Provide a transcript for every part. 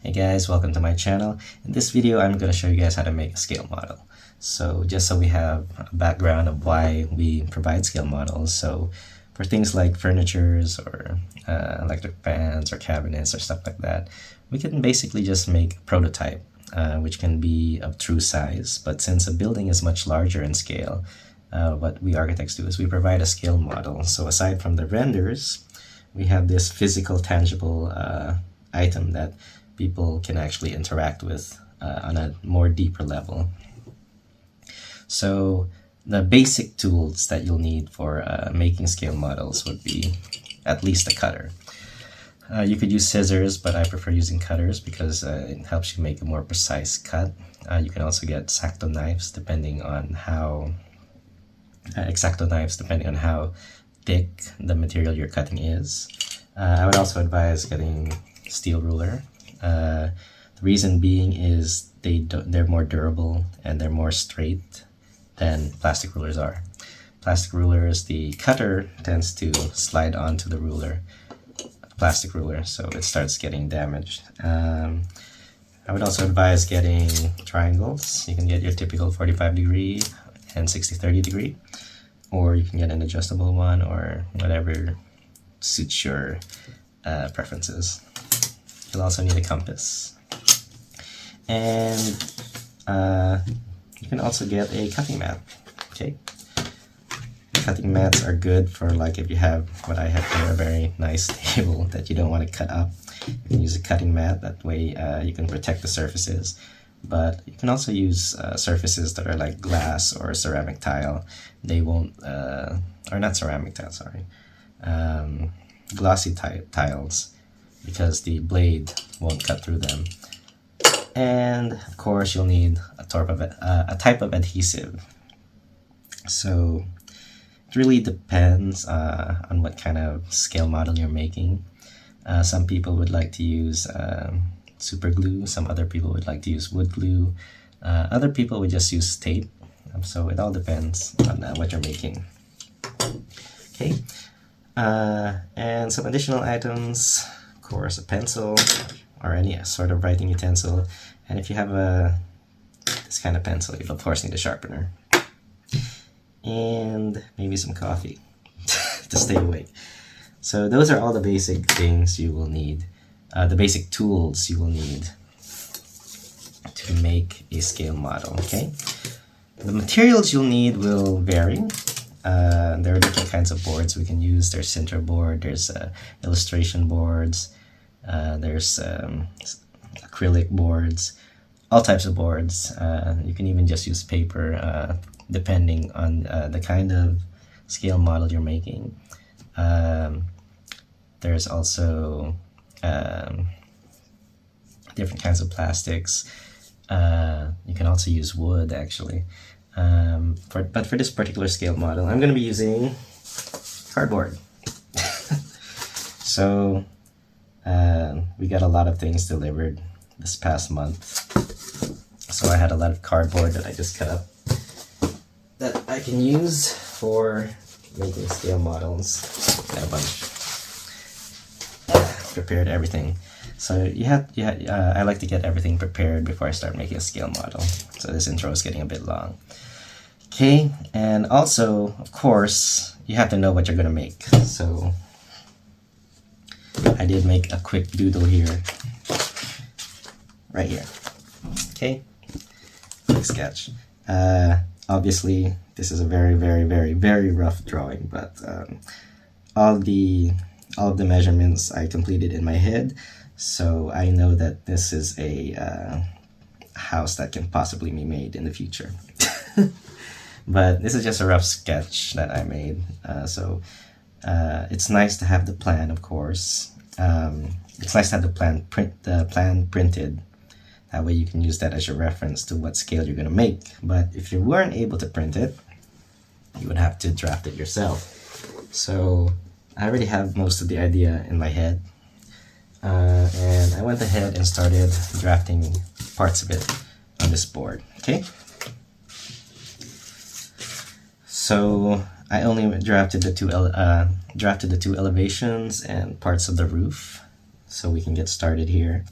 Hey guys, welcome to my channel. In this video, I'm going to show you guys how to make a scale model. So just so we have a background of why we provide scale models. So for things like furnitures or electric fans or cabinets or stuff like that, we can basically just make a prototype, which can be of true size. But since a building is much larger in scale, what we architects do is we provide a scale model. So aside from the renders, we have this physical, tangible item that people can actually interact with on a more deeper level. So the basic tools that you'll need for making scale models would be at least a cutter. You could use scissors, but I prefer using cutters because it helps you make a more precise cut. You can also get X-Acto knives depending on how thick the material you're cutting is. I would also advise getting steel ruler. The reason being is they're more durable and they're more straight than plastic rulers are. Plastic rulers, the cutter tends to slide onto the ruler, plastic ruler, so it starts getting damaged. I would also advise getting triangles. You can get your typical 45-degree and 60-30 degree, or you can get an adjustable one or whatever suits your preferences. You'll also need a compass, and you can also get a cutting mat. Okay, cutting mats are good for, like, if you have what I have here, a very nice table that you don't want to cut up. You can use a cutting mat. That way you can protect the surfaces. But you can also use surfaces that are like glass or ceramic tile. They won't, or not ceramic tile, sorry, glossy tiles, because the blade won't cut through them. And of course you'll need a type of adhesive. So it really depends on what kind of scale model you're making. Some people would like to use super glue, some other people would like to use wood glue, other people would just use tape. So it all depends on what you're making. Okay, and some additional items. Of course, a pencil or any sort of writing utensil, and if you have this kind of pencil, you'll of course need a sharpener, and maybe some coffee to stay awake. So those are all the basic things you will need, the basic tools you will need to make a scale model. Okay, the materials you'll need will vary. There are different kinds of boards we can use. There's sinter board, there's illustration boards, there's acrylic boards, all types of boards. You can even just use paper, depending on the kind of scale model you're making. There's also different kinds of plastics. You can also use wood, actually. But for this particular scale model, I'm going to be using cardboard. So we got a lot of things delivered this past month. So I had a lot of cardboard that I just cut up that I can use for making scale models. Got a bunch. Prepared everything. So I like to get everything prepared before I start making a scale model. So this intro is getting a bit long. Okay, and also, of course, you have to know what you're going to make. So I did make a quick doodle here, right here. Okay, quick sketch. Obviously, this is a very, very, very, very rough drawing, but all of the measurements I completed in my head, so I know that this is a house that can possibly be made in the future. But this is just a rough sketch that I made. So it's nice to have the plan, of course. It's nice to have the plan printed. That way you can use that as your reference to what scale you're going to make. But if you weren't able to print it, you would have to draft it yourself. So I already have most of the idea in my head. And I went ahead and started drafting parts of it on this board. Okay. So I only drafted the two elevations and parts of the roof, so we can get started here.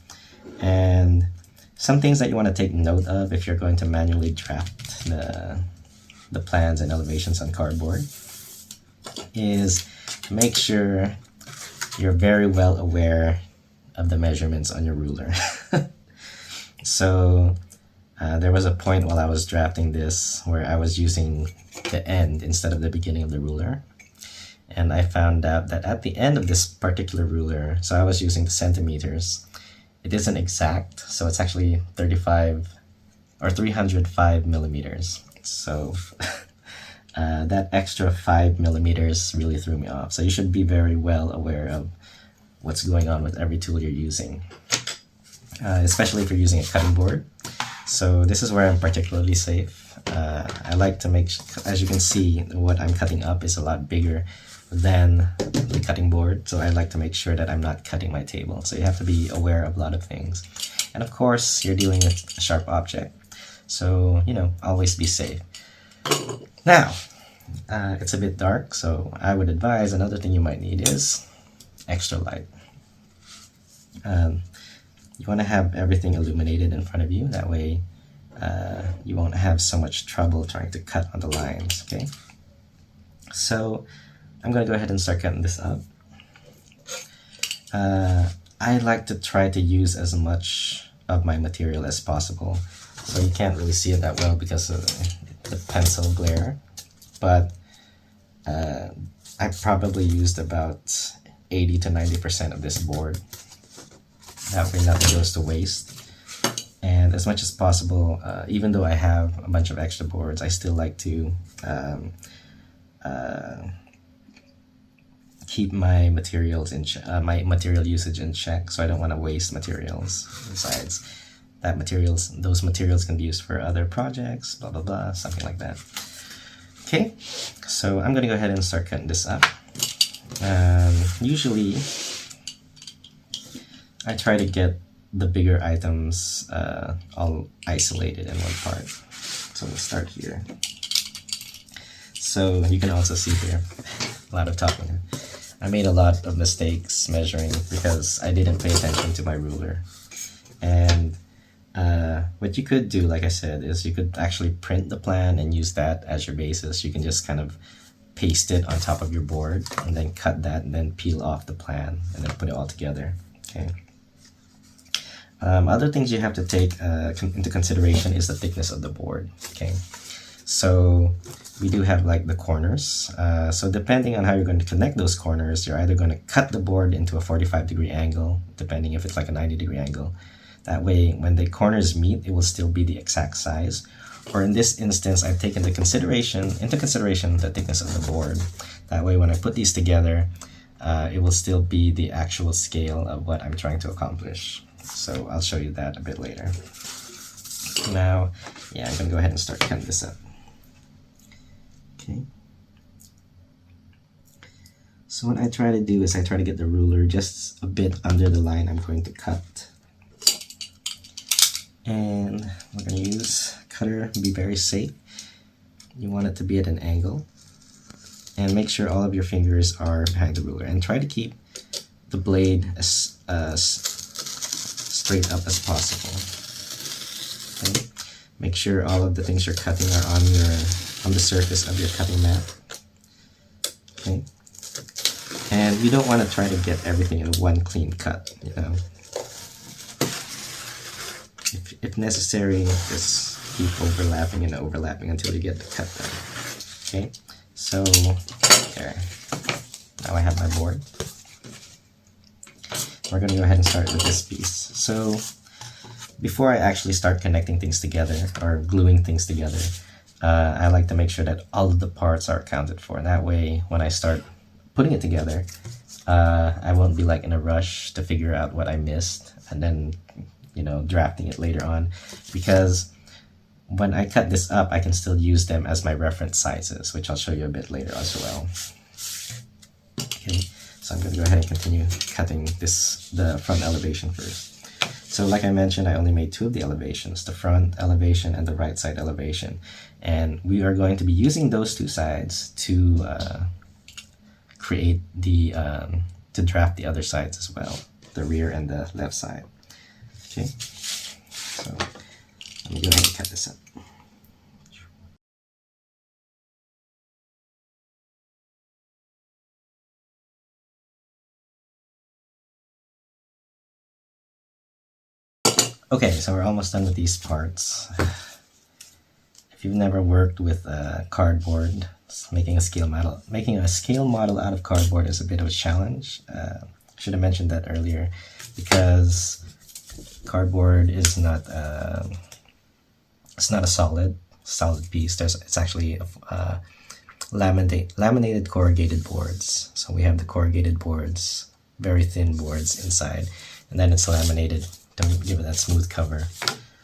And some things that you want to take note of if you're going to manually draft the plans and elevations on cardboard is make sure you're very well aware of the measurements on your ruler. So there was a point while I was drafting this where I was using the end instead of the beginning of the ruler. And I found out that at the end of this particular ruler, so I was using the centimeters, it isn't exact, so it's actually 35 or 305 millimeters. So that extra 5 millimeters really threw me off. So you should be very well aware of what's going on with every tool you're using, especially if you're using a cutting board. So this is where I'm particularly safe. I like to make, as you can see, what I'm cutting up is a lot bigger than the cutting board, so I like to make sure that I'm not cutting my table. So you have to be aware of a lot of things, and of course you're dealing with a sharp object, so always be safe. Now it's a bit dark, so I would advise another thing you might need is extra light. You want to have everything illuminated in front of you, that way you won't have so much trouble trying to cut on the lines. Okay, so I'm going to go ahead and start cutting this up. I like to try to use as much of my material as possible. So you can't really see it that well because of the pencil glare. But I probably used about 80 to 90% of this board. That way nothing goes to waste. And as much as possible, even though I have a bunch of extra boards, I still like to keep my materials in my material usage in check, so I don't want to waste materials. Besides, those materials can be used for other projects, blah blah blah, something like that. Okay, so I'm gonna go ahead and start cutting this up. Usually, I try to get the bigger items all isolated in one part. So we'll start here. So you can also see here a lot of talking. I made a lot of mistakes measuring because I didn't pay attention to my ruler. And what you could do, like I said, is you could actually print the plan and use that as your basis. You can just kind of paste it on top of your board and then cut that and then peel off the plan and then put it all together. Okay. Other things you have to take into consideration is the thickness of the board. Okay. So we do have like the corners. So depending on how you're going to connect those corners, you're either going to cut the board into a 45-degree angle, depending if it's like a 90-degree angle. That way, when the corners meet, it will still be the exact size. Or in this instance, I've taken into consideration the thickness of the board. That way, when I put these together, it will still be the actual scale of what I'm trying to accomplish. So I'll show you that a bit later. Now, yeah, I'm going to go ahead and start cutting this up. Okay. So what I try to do is I try to get the ruler just a bit under the line I'm going to cut. And we're going to use cutter, be very safe. You want it to be at an angle. And make sure all of your fingers are behind the ruler. And try to keep the blade as straight up as possible. Okay. Make sure all of the things you're cutting are on the surface of your cutting mat. Okay. And you don't want to try to get everything in one clean cut, If necessary, just keep overlapping and overlapping until you get the cut done. Okay, so there. Now I have my board. We're going to go ahead and start with this piece. So before I actually start connecting things together or gluing things together, I like to make sure that all of the parts are accounted for. That way, when I start putting it together, I won't be like in a rush to figure out what I missed and then drafting it later on, because when I cut this up, I can still use them as my reference sizes, which I'll show you a bit later as well. Okay, so I'm going to go ahead and continue cutting the front elevation first. So like I mentioned, I only made two of the elevations, the front elevation and the right side elevation. And we are going to be using those two sides to create to draft the other sides as well, the rear and the left side. Okay, so set this up. Okay, so we're almost done with these parts. If you've never worked with cardboard, making a scale model out of cardboard is a bit of a challenge. Should have mentioned that earlier, because cardboard is not it's not a solid piece. It's actually laminated corrugated boards. So we have the corrugated boards, very thin boards inside, and then it's laminated to give it that smooth cover.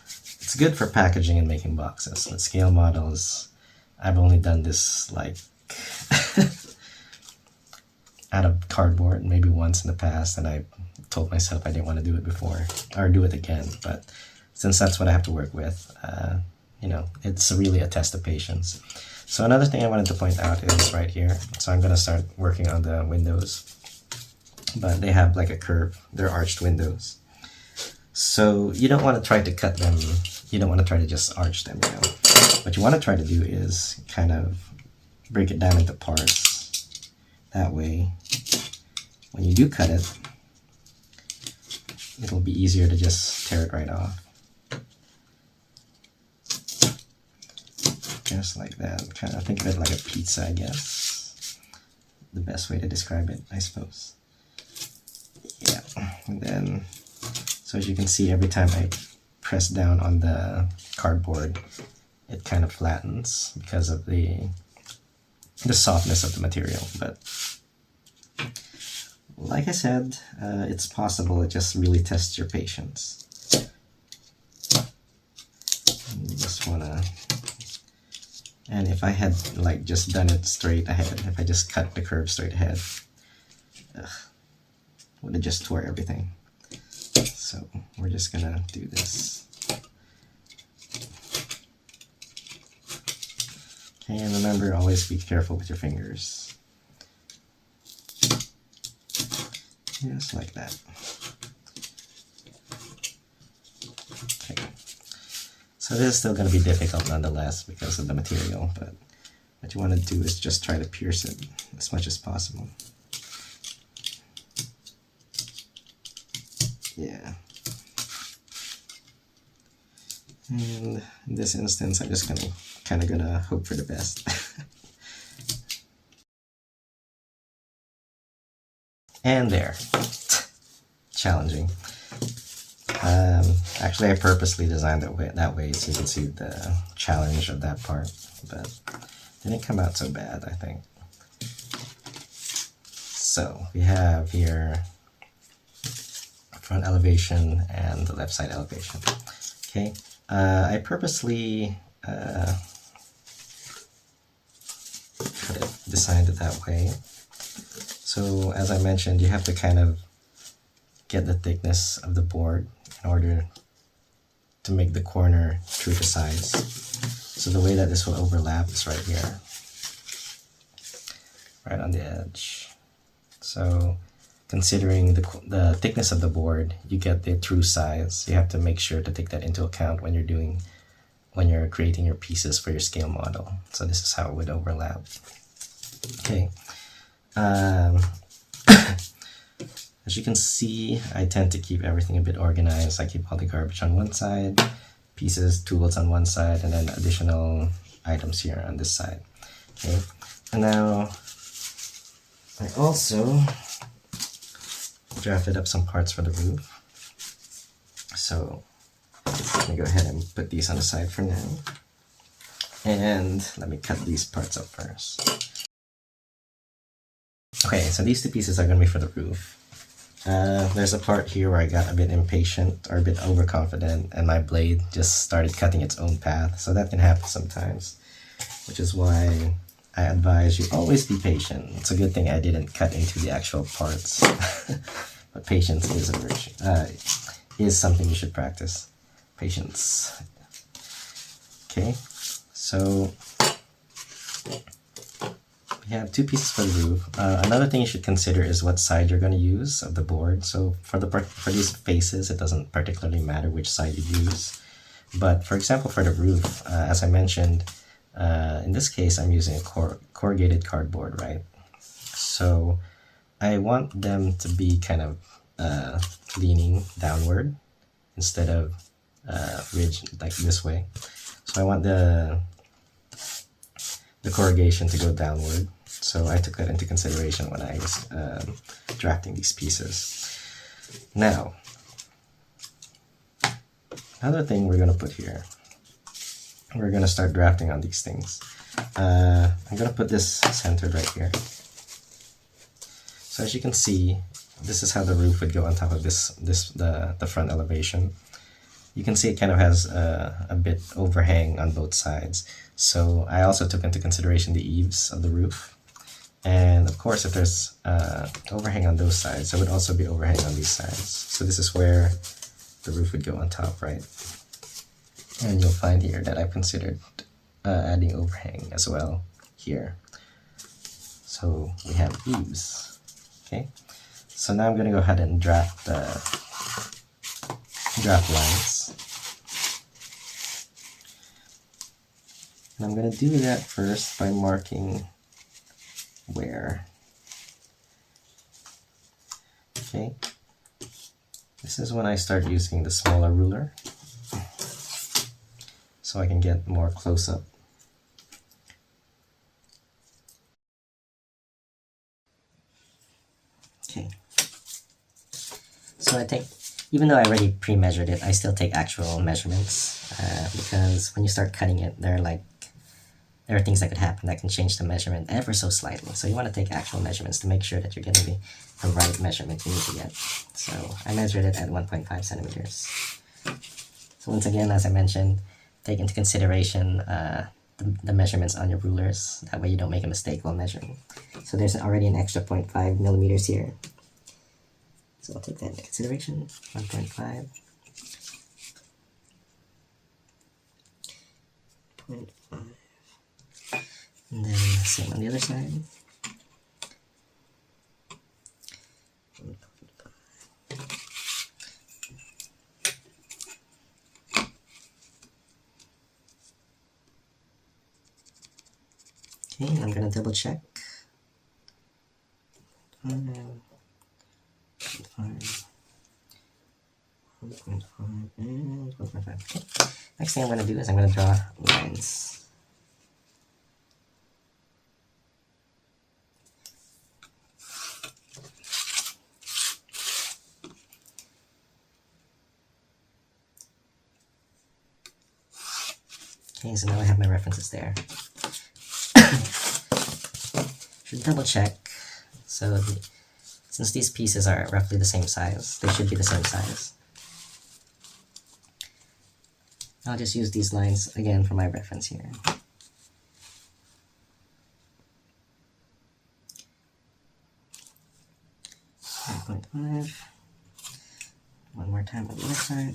It's good for packaging and making boxes, but scale models, I've only done this like out of cardboard maybe once in the past, and I told myself I didn't want to do it before or do it again. But since that's what I have to work with, you know, it's really a test of patience. So another thing I wanted to point out is right here. So I'm going to start working on the windows, but they have like a curve. They're arched windows. So you don't want to try to cut them. You don't want to try to just arch them, you know. What you want to try to do is kind of break it down into parts. That way, when you do cut it, it'll be easier to just tear it right off. Just like that. Kind of think of it like a pizza, I guess. The best way to describe it, I suppose. Yeah. And then, so as you can see, every time I press down on the cardboard, it kind of flattens because of the softness of the material. But like I said, it's possible. It just really tests your patience. You just wanna, and if I had like just done it straight ahead, if I just cut the curve straight ahead, would have just tore everything. So we're just gonna do this. Okay, and remember, always be careful with your fingers. Just like that. Okay. So this is still going to be difficult nonetheless because of the material, but what you want to do is just try to pierce it as much as possible. Yeah. And in this instance, I'm just gonna hope for the best. And there. Challenging. Actually, I purposely designed it that way so you can see the challenge of that part, but it didn't come out so bad, I think. So we have here front elevation and the left side elevation. Okay, I purposely designed it that way. So as I mentioned, you have to kind of get the thickness of the board in order to make the corner true to size. So the way that this will overlap is right here, right on the edge. So considering the thickness of the board, you get the true size. You have to make sure to take that into account when you're creating your pieces for your scale model. So this is how it would overlap. Okay. As you can see, I tend to keep everything a bit organized. I keep all the garbage on one side, pieces, tools on one side, and then additional items here on this side. Okay, and now I also drafted up some parts for the roof. So let me go ahead and put these on the side for now. And let me cut these parts up first. Okay, so these two pieces are going to be for the roof. There's a part here where I got a bit impatient or a bit overconfident and my blade just started cutting its own path. So that can happen sometimes, which is why I advise you always be patient. It's a good thing I didn't cut into the actual parts. But patience is a virtue, is something you should practice. Patience. Okay, so we have two pieces for the roof. Another thing you should consider is what side you're going to use of the board. So for these faces, it doesn't particularly matter which side you use. But for example, for the roof, as I mentioned, in this case, I'm using a corrugated cardboard, right? So I want them to be kind of leaning downward instead of ridged like this way. So I want the corrugation to go downward. So I took that into consideration when I was drafting these pieces. Now, another thing we're going to put here, we're going to start drafting on these things. I'm going to put this centered right here. So as you can see, this is how the roof would go on top of the front elevation. You can see it kind of has a bit overhang on both sides. So I also took into consideration the eaves of the roof. And of course, if there's overhang on those sides, there would also be overhang on these sides. So this is where the roof would go on top, right? And you'll find here that I've considered adding overhang as well here. So we have eaves, okay? So now I'm gonna go ahead and draft lines. And I'm gonna do that first by marking where. Okay, this is when I start using the smaller ruler so I can get more close up. Okay, so I take, even though I already pre-measured it, I still take actual measurements because when you start cutting it, there are things that could happen that can change the measurement ever so slightly. So you want to take actual measurements to make sure that you're getting the right measurement you need to get. So I measured it at 1.5 centimeters. So once again, as I mentioned, take into consideration the measurements on your rulers. That way you don't make a mistake while measuring. So there's already an extra 0.5 millimeters here. So I'll take that into consideration, 1.5. 0.5. And then same on the other side. Okay, I'm gonna double check. 1.5, and 1.5. Okay. Next thing I'm gonna do is I'm gonna draw lines. Okay, so now I have my references there. Should double check. So since these pieces are roughly the same size, they should be the same size. I'll just use these lines again for my reference here. One more time on the other side.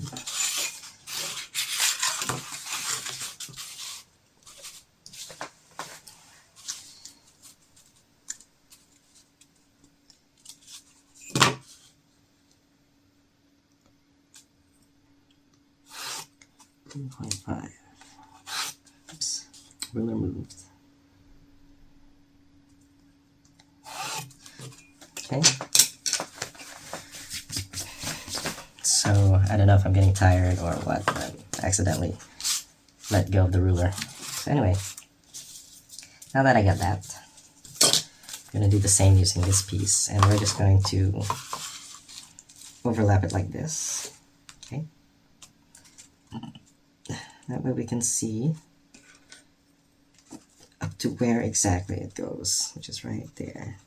Oops, ruler moved. Okay. So I don't know if I'm getting tired or what, but I accidentally let go of the ruler. So anyway, now that I got that, I'm going to do the same using this piece, and we're just going to overlap it like this. Okay. That way we can see up to where exactly it goes, which is right there.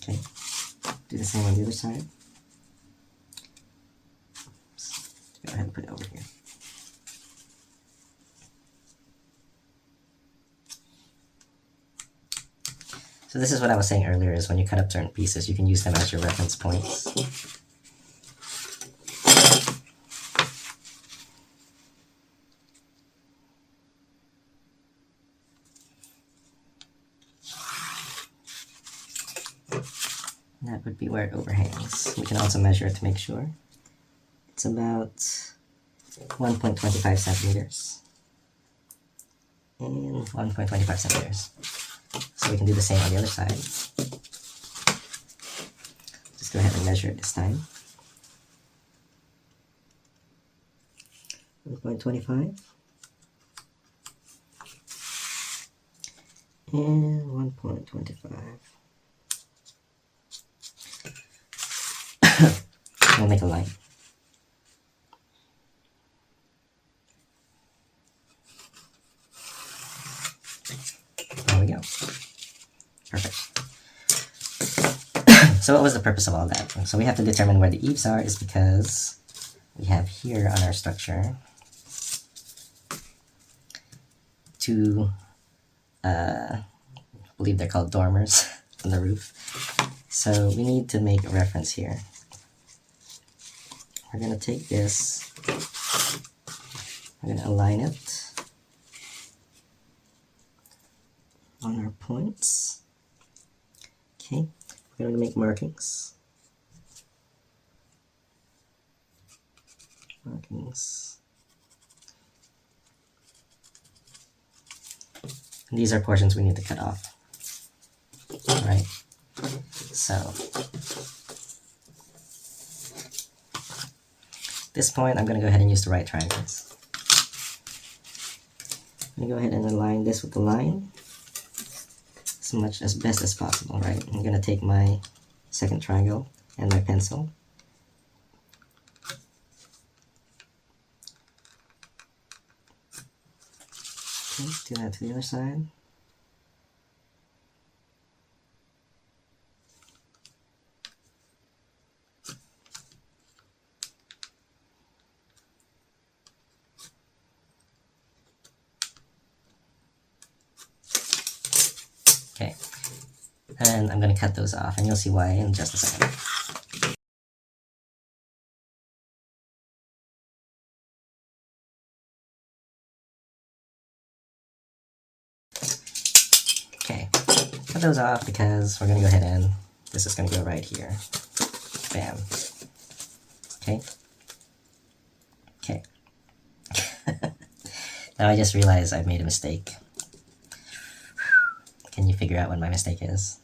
Okay. Do the same on the other side. Go ahead and put it over here. So this is what I was saying earlier, is when you cut up certain pieces, you can use them as your reference points. That would be where it overhangs. We can also measure it to make sure. It's about 1.25 centimeters and 1.25 centimeters. So we can do the same on the other side. Just go ahead and measure it this time. 1.25 and 1.25. We'll make a line. There we go. Perfect. So what was the purpose of all that? So we have to determine where the eaves are is because we have here on our structure two, I believe they're called dormers on the roof. So we need to make a reference here. We're going to take this, we're going to align it on our points. Okay, we're going to make markings. And these are portions we need to cut off. Alright, so at this point I'm going to go ahead and use the right triangles. I'm going to go ahead and align this with the line as best as possible, right? I'm going to take my second triangle and my pencil. Okay, do that to the other side. Okay, and I'm going to cut those off, and you'll see why in just a second. Okay, cut those off because we're going to go ahead and this is going to go right here. Bam. Okay. Okay. Now I just realized I made a mistake. Can you figure out what my mistake is?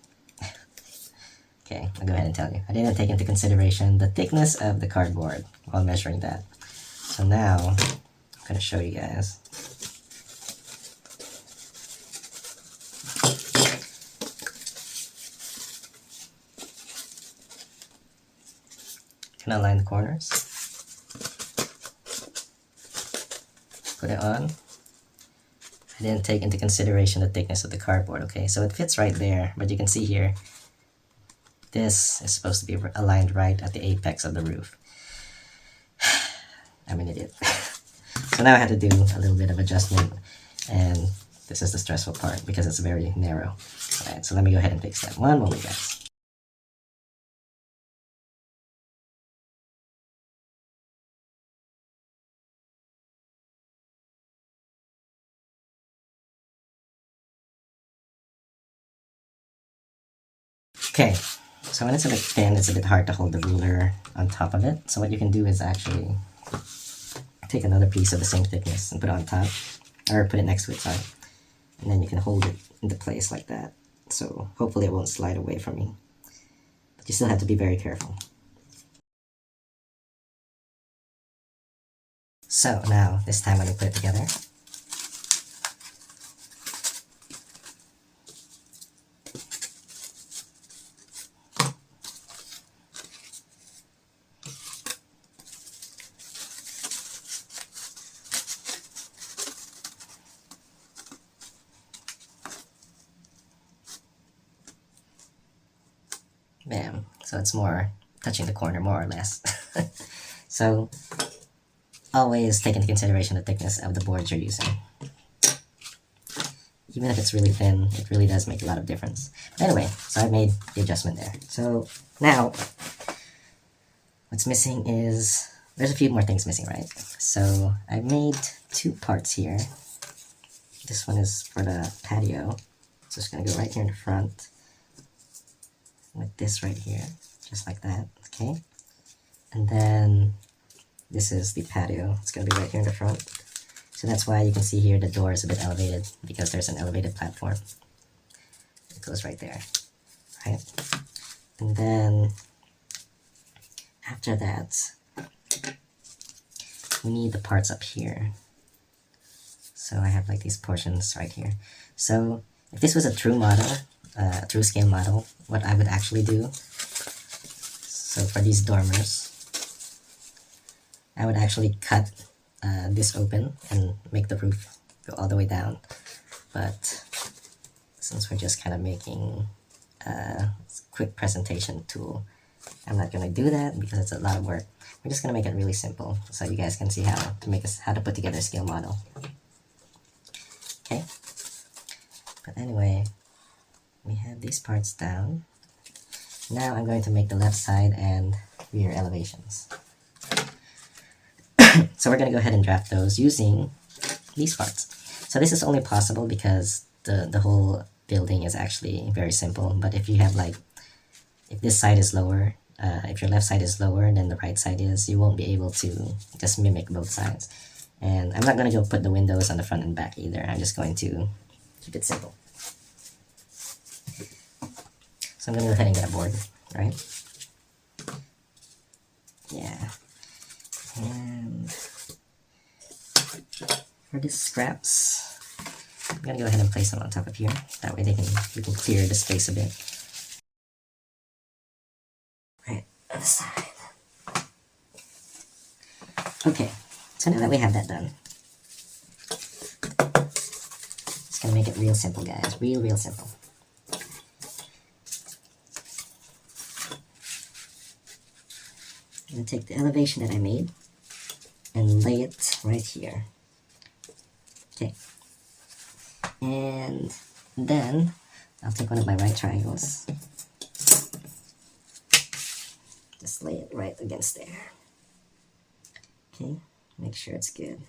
Okay, I'll go ahead and tell you. I didn't take into consideration the thickness of the cardboard while measuring that. So now, I'm going to show you guys. I'm going to align the corners. Put it on. I didn't take into consideration the thickness of the cardboard, okay? So it fits right there, but you can see here, this is supposed to be aligned right at the apex of the roof. I'm an idiot. So now I have to do a little bit of adjustment, and this is the stressful part because it's very narrow. Alright, so let me go ahead and fix that. One moment, guys. Okay, so when it's a bit thin, it's a bit hard to hold the ruler on top of it. So what you can do is actually take another piece of the same thickness and put it on top, or put it next to it, sorry. And then you can hold it into place like that. So hopefully it won't slide away from me. But you still have to be very careful. So now, this time when we put it together, bam. So it's more touching the corner, more or less. So always take into consideration the thickness of the board you're using. Even if it's really thin, it really does make a lot of difference. But anyway, so I've made the adjustment there. So now, what's missing is, there's a few more things missing, right? So I made two parts here. This one is for the patio. So it's gonna go right here in the front, with this right here, just like that, okay? And then this is the patio. It's gonna be right here in the front. So that's why you can see here the door is a bit elevated, because there's an elevated platform. It goes right there, right? And then after that, we need the parts up here. So I have like these portions right here. So if this was a true model, a true scale model, what I would actually do, so for these dormers, I would actually cut this open and make the roof go all the way down. But since we're just kind of making a quick presentation tool, I'm not gonna do that because it's a lot of work. We're just gonna make it really simple so you guys can see how to put together a scale model. Okay. But anyway, we have these parts down. Now I'm going to make the left side and rear elevations. So we're going to go ahead and draft those using these parts. So this is only possible because the whole building is actually very simple. But if you have like, if this side is lower, if your left side is lower than the right side is, you won't be able to just mimic both sides. And I'm not going to go put the windows on the front and back either. I'm just going to keep it simple. So I'm going to go ahead and get a board, right? Yeah. And for the scraps, I'm going to go ahead and place them on top of here. That way we can clear the space a bit. Right, on the side. Okay, so now that we have that done, just gonna make it real simple, guys. Real simple. I'm gonna take the elevation that I made and lay it right here. Okay. And then I'll take one of my right triangles. Just lay it right against there. Okay, make sure it's good.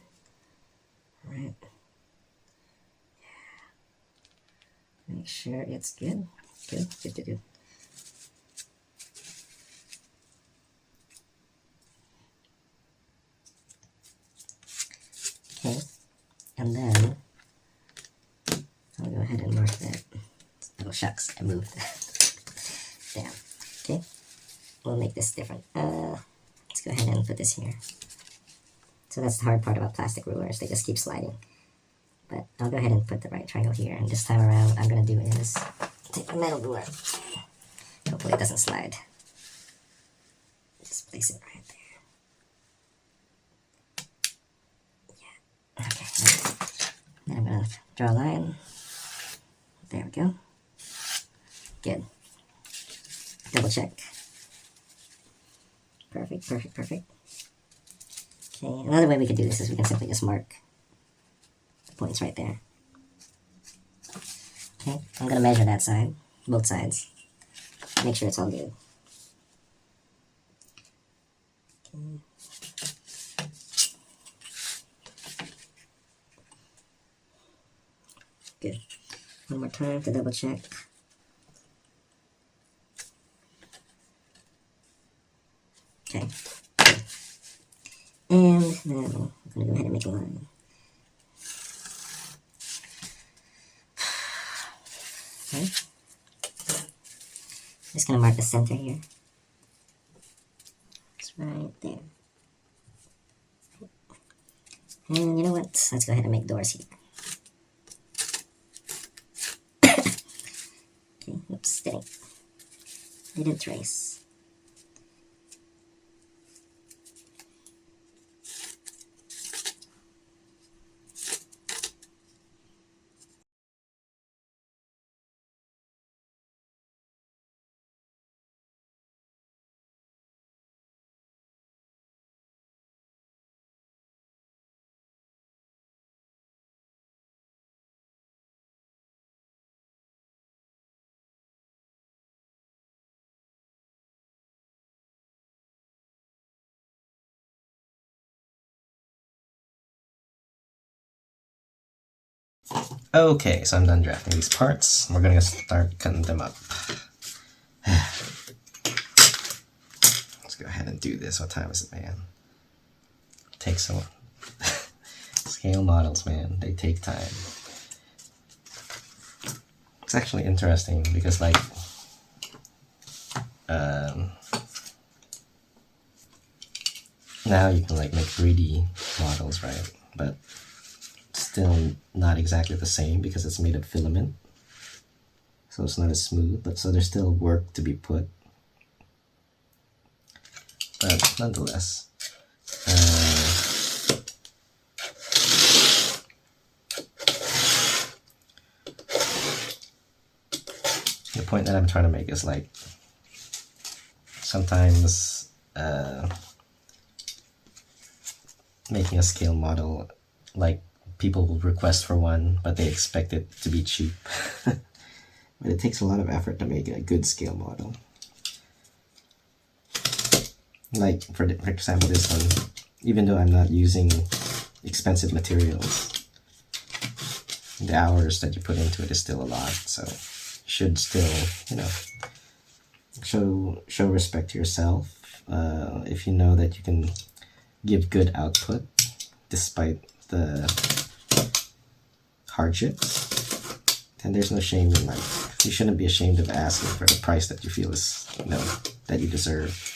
Right. Yeah. Make sure it's good. Good. Okay, and then I'll go ahead and mark that. Oh shucks, I moved. Damn. Okay, we'll make this different. Let's go ahead and put this here. So that's the hard part about plastic rulers, they just keep sliding. But I'll go ahead and put the right triangle here, and this time around what I'm gonna do is take a metal ruler. Hopefully it doesn't slide. Just place it right there. Yeah, okay. Then I'm gonna draw a line. There we go. Good. Double check. Perfect. Okay, another way we could do this is we can simply just mark the points right there. Okay, I'm gonna measure that side, both sides. Make sure it's all good. Okay. Good. One more time to double check. Okay. And now I'm gonna go ahead and make a line. Okay. Just gonna mark the center here. It's right there. And you know what? Let's go ahead and make doors here. Okay, oops, didn't trace. Okay, so I'm done drafting these parts. We're gonna start cutting them up. Let's go ahead and do this. What time is it, man? takes so scale models, man, they take time. It's actually interesting because like now you can like make 3D models, right? But still not exactly the same because it's made of filament. So it's not as smooth, but so there's still work to be put. But nonetheless, the point that I'm trying to make is like sometimes making a scale model, like people will request for one, but they expect it to be cheap. But it takes a lot of effort to make a good scale model. Like for example, this one, even though I'm not using expensive materials, the hours that you put into it is still a lot. So you should still, you know, show respect to yourself. If you know that you can give good output despite the hardships, then there's no shame in life. You shouldn't be ashamed of asking for the price that you feel is, you know, that you deserve.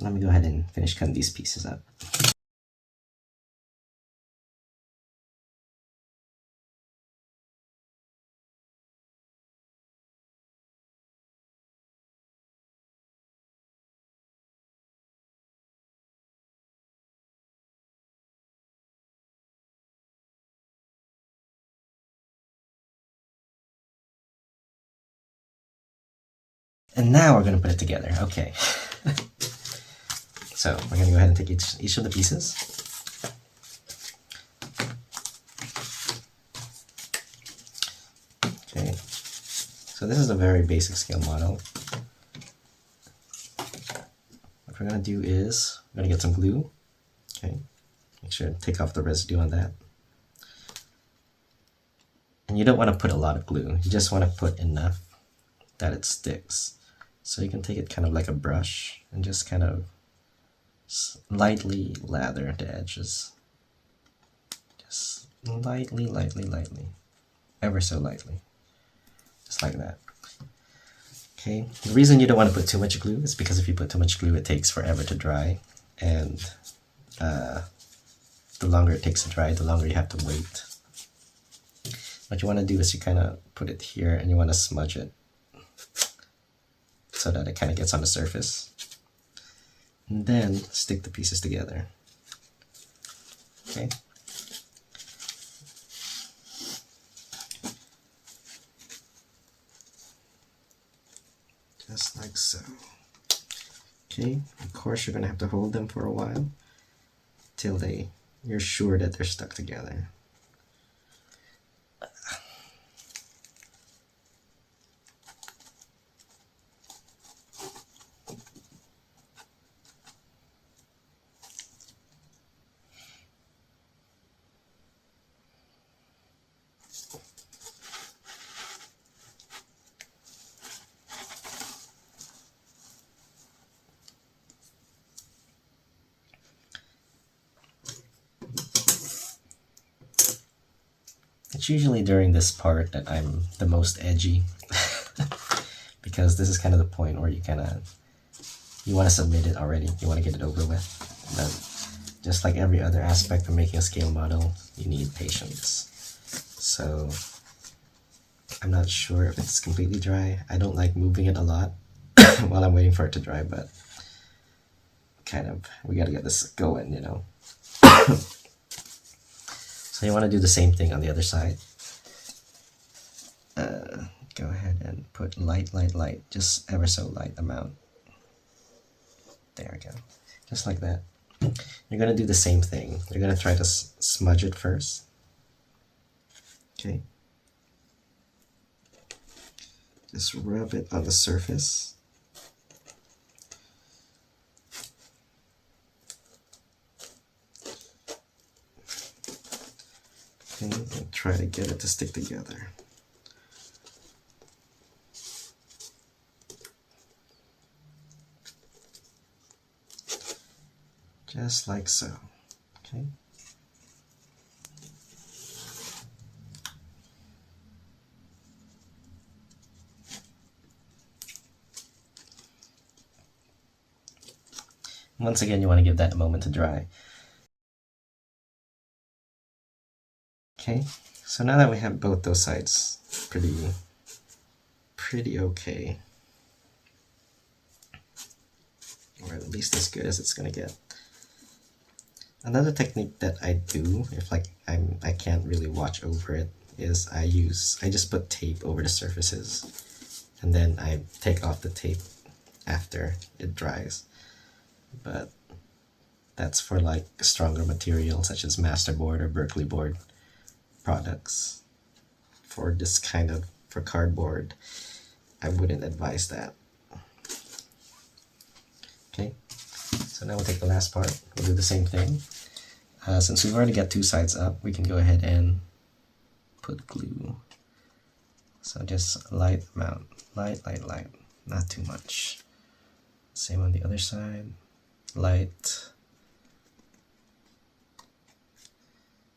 Let me go ahead and finish cutting these pieces up. And now we're going to put it together. Okay. So we're going to go ahead and take each of the pieces. Okay. So this is a very basic scale model. What we're going to do is we're going to get some glue. Okay. Make sure to take off the residue on that. And you don't want to put a lot of glue. You just want to put enough that it sticks. So you can take it kind of like a brush and just kind of lightly lather the edges. Just lightly, ever so lightly. Just like that. Okay, the reason you don't want to put too much glue is because if you put too much glue, it takes forever to dry. And the longer it takes to dry, the longer you have to wait. What you want to do is you kind of put it here and you want to smudge it so that it kind of gets on the surface. And then stick the pieces together. Okay. Just like so. Okay, of course you're gonna have to hold them for a while till you're sure that they're stuck together. It's usually during this part that I'm the most edgy because this is kind of the point where you want to submit it already. You want to get it over with. But just like every other aspect of making a scale model, you need patience. So I'm not sure if it's completely dry. I don't like moving it a lot while I'm waiting for it to dry, but kind of, we gotta get this going, you know. So you want to do the same thing on the other side. Go ahead and put light, just ever so light amount. There we go. Just like that. You're going to do the same thing. You're going to try to smudge it first. Okay. Just rub it on the surface. Okay, and try to get it to stick together. just like so. Okay. Once again, you want to give that a moment to dry. Okay, so now that we have both those sides pretty okay, or at least as good as it's gonna get. Another technique that I do, if like I can't really watch over it, is I just put tape over the surfaces, and then I take off the tape after it dries. But that's for like stronger material such as Masterboard or Berkeley board products. For this kind of, for cardboard, I wouldn't advise that. Okay, so now we'll take the last part. We'll do the same thing. Since we've already got two sides up, we can go ahead and put glue. So just light amount, light, not too much. Same on the other side, light.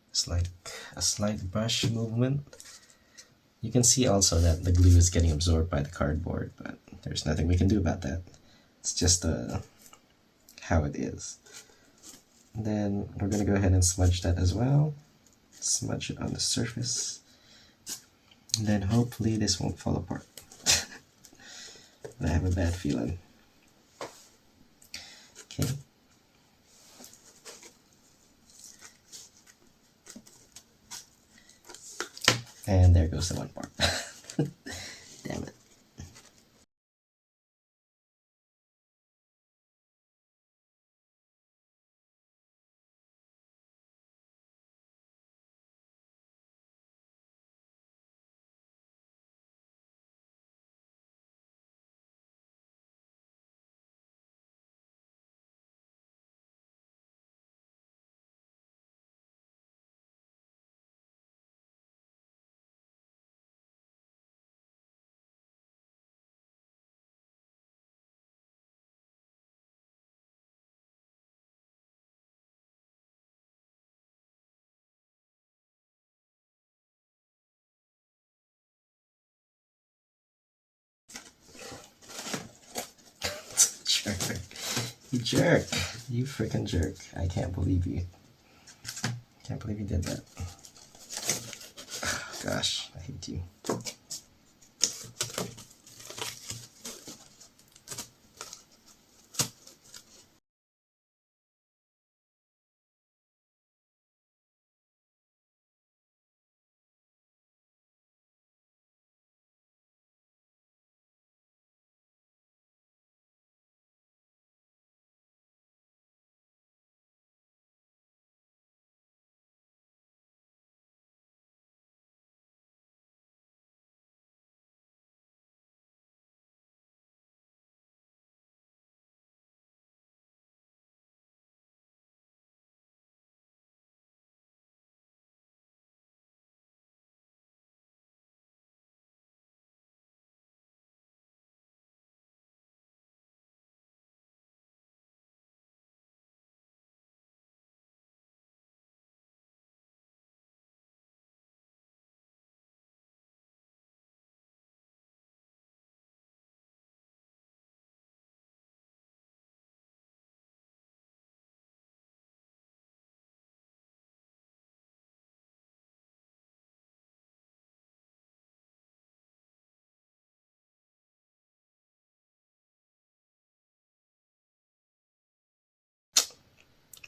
It's like a slight brush movement. You can see also that the glue is getting absorbed by the cardboard, but there's nothing we can do about that. It's just how it is. And then we're going to go ahead and smudge that as well. Smudge it on the surface. And then hopefully this won't fall apart. But I have a bad feeling. Okay. And there goes the one part. Damn it. Jerk. You jerk. You freaking jerk. I can't believe you. Can't believe you did that. Gosh, I hate you.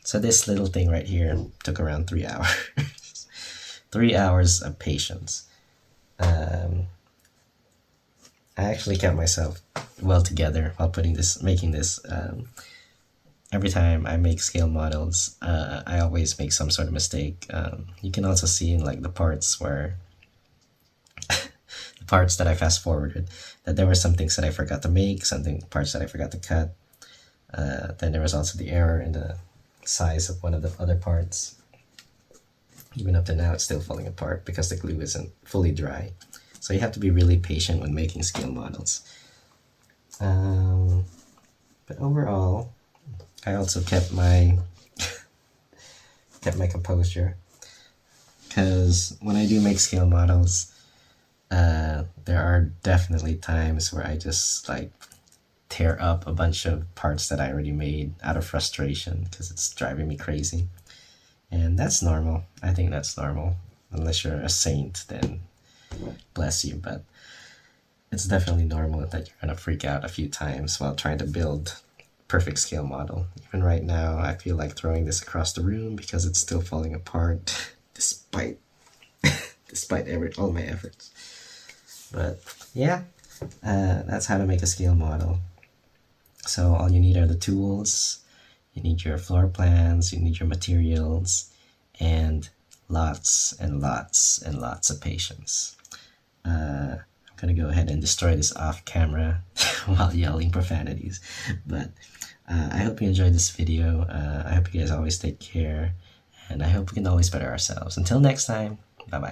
So this little thing right here took around 3 hours. 3 hours of patience. I actually kept myself well together while making this. Every time I make scale models, I always make some sort of mistake. You can also see in like the parts where the parts that I fast forwarded, that there were some things that I forgot to make, parts that I forgot to cut. Then there was also the error in the size of one of the other parts. Even up to now, it's still falling apart because the glue isn't fully dry. So you have to be really patient when making scale models. But overall, I also kept my kept my composure. Because when I do make scale models, there are definitely times where I just like tear up a bunch of parts that I already made out of frustration because it's driving me crazy. And that's normal. I think that's normal. Unless you're a saint, then bless you. But it's definitely normal that you're gonna freak out a few times while trying to build perfect scale model. Even right now, I feel like throwing this across the room because it's still falling apart despite all my efforts. But yeah, that's how to make a scale model. So all you need are the tools, you need your floor plans, you need your materials, and lots and lots and lots of patience. I'm gonna go ahead and destroy this off camera while yelling profanities. But I hope you enjoyed this video. I hope you guys always take care, and I hope we can always better ourselves. Until next time, bye bye.